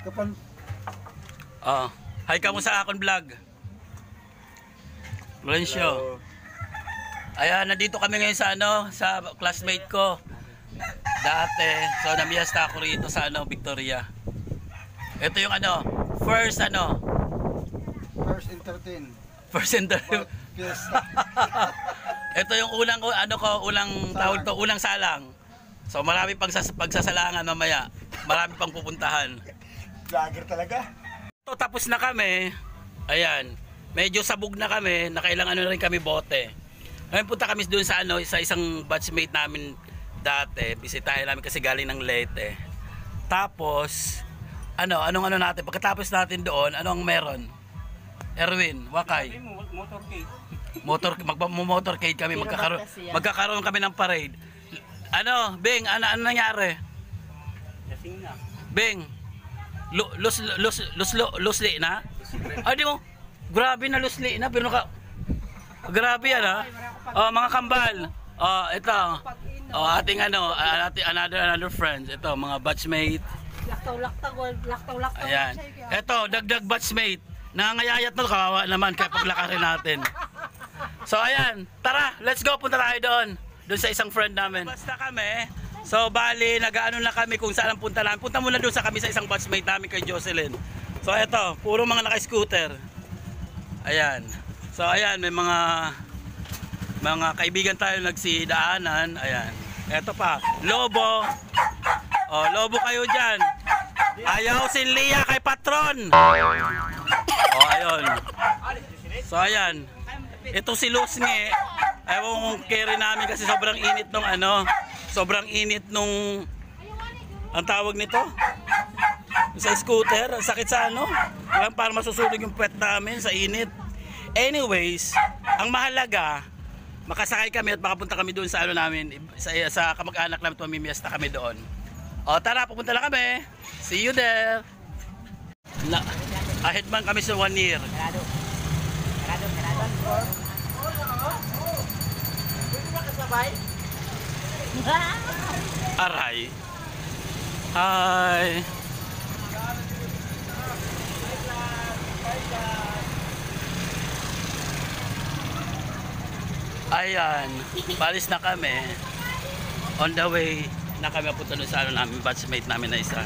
Kapan? Hi ka mo sa akon vlog. Florencio. Ayan, nandito kami ngayon sa sa classmate ko. Dati. So namiyasta ako rito sa Victoria. Ito yung first First entertain. First entertain. Ito yung unang tawag to, unang salang. So marami pang pagsasalangan mamaya. Marami pang pupuntahan. Vlogger talaga. So, tapos na kami. Ayan. Medyo sabog na kami. Nakailang na rin kami bote. Ngayon punta kami doon sa sa isang batchmate namin dati. Bisitahin namin kasi galing ng Leyte. Tapos anong natin? Pagkatapos natin doon, anong meron? Erwin, Wakay. Motorcade kami, magkakaroon kami ng parade. Bing, ano nangyari? Lasing na. Bing, lusli na? Ay, di mo, grabe na lusli na, pero grabe yan mga kambal. Ito, ating another friends, ito, mga batchmate. Laktaw. Ayan, ito, dagdag batchmate. Nangangayayat na, kawawa naman, kaya paglakarin natin. So, ayan, tara, let's go, punta tayo doon sa isang friend namin. Basta kami. So bali, nag-ano na kami kung saan ang punta namin. Punta muna doon sa kami sa isang batchmate namin kay Jocelyn. So eto, puro mga naka-scooter. Ayan. So ayan, may mga kaibigan tayo nagsidaanan. Ayan. Eto pa, Lobo. Lobo kayo dyan. Ayaw si Lia kay patron. Ayun. So ayan. Ito si Lusngi. Ewan kung carry namin kasi sobrang init nung sobrang init nung ang tawag nito sa scooter, ang sakit sa walang para masusunog yung puwet namin sa init. Anyways, ang mahalaga makasakay kami at makapunta kami doon sa namin sa kamag-anak namin, mamimiesta kami doon. Tara, pupunta lang kami. See you there. Ahead man kami sa 1 year. Aray. Hi. Ayan, balis na kami. On the way na kami punta doon sa namin, batchmate namin na isa.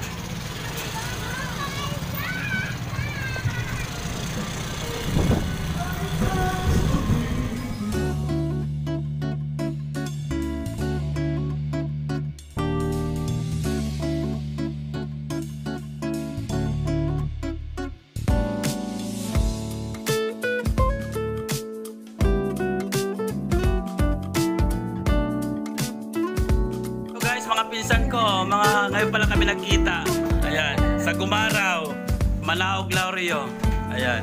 Pinsan ko, ngayon pa lang kami nagkita. Ayan, sa Gumaraw, Manao Glorio. Ayan.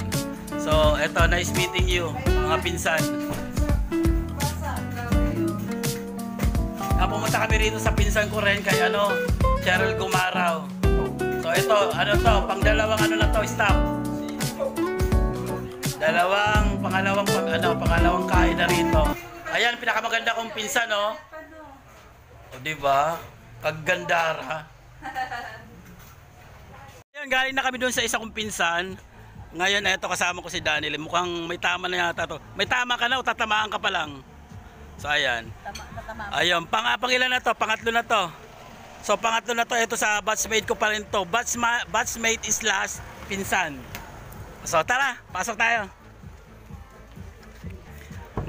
So, eto, nice meeting you, mga pinsan. Pumunta kami rito sa pinsan ko rin kay Cheryl Gumaraw. So, ito, pang-dalawang na to, stop. Pangalawang kain na rito. Ayan, pinakamaganda kong pinsan, diba? Kaggandara. Ayan, galing na kami doon sa isa kong pinsan. Ngayon, eto, kasama ko si Daniel. Mukhang may tama na yata to. May tama ka na o tatamaan ka pa lang? So, ayan. Ayun, pangilan na to? Pangatlo na to. So, pangatlo na to. Ito sa batchmate ko pa rin to. Batchmate is last pinsan. So, tara. Pasok tayo.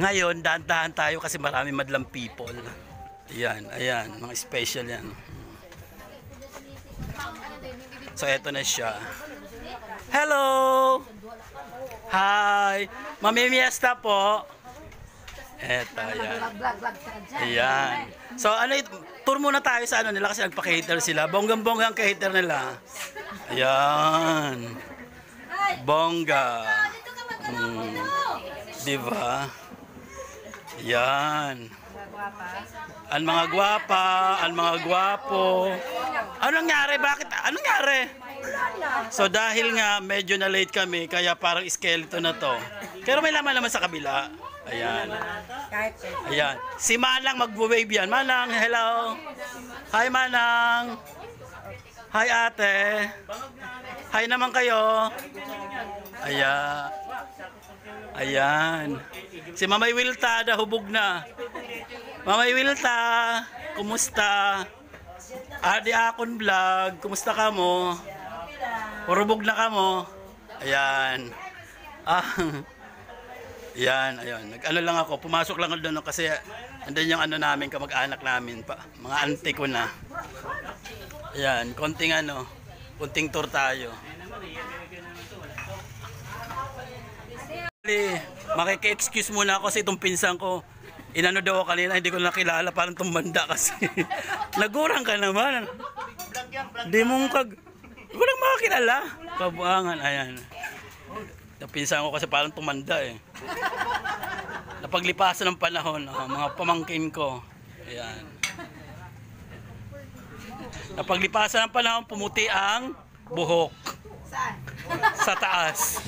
Ngayon, dahan-dahan tayo kasi marami madlang people. Ayan, mga special yan. So, eto na siya. Hello! Hi! Mamimiesta po. Eto, ayan. Ayan. So, tour muna tayo sa nila kasi nagpa-cater sila. Bonggang-bonggang cater nila. Ayan. Bongga. Diba? Ayan. Ang mga gwapa, ang mga gwapo. Anong nangyari? Bakit? Anong nangyari? So dahil nga medyo na late kami, kaya parang skeleton na to. Pero may laman naman sa kabila. Ayan. Ayan. Si Manang mag-wave yan. Manang, hello. Hi Manang. Hi ate. Hi naman kayo. Ayan. Ayan. Si Mamay Wilta, hubog na. Mamay Wilta, kumusta? Adi Akon Vlog, kumusta ka mo? Hurubog na ka mo? Ayan. Yan, ayun. Nag-ano lang ako, pumasok lang ako doon kasi andun yung ano namin, kamag-anak namin pa. Mga auntie ko na. Ayan, konting tour tayo. Makiki-excuse muna ako kasi itong pinsan ko. Inano daw ako kanina, hindi ko nakilala, parang tumanda kasi. Nagurang ka naman. Hindi mong walang makakilala. Kabuangan, ayan. Napinsan ko kasi parang tumanda eh. Napaglipasan ng panahon, mga pamangkin ko. Ayan. Napaglipasan ng panahon, pumuti ang buhok. Sa taas.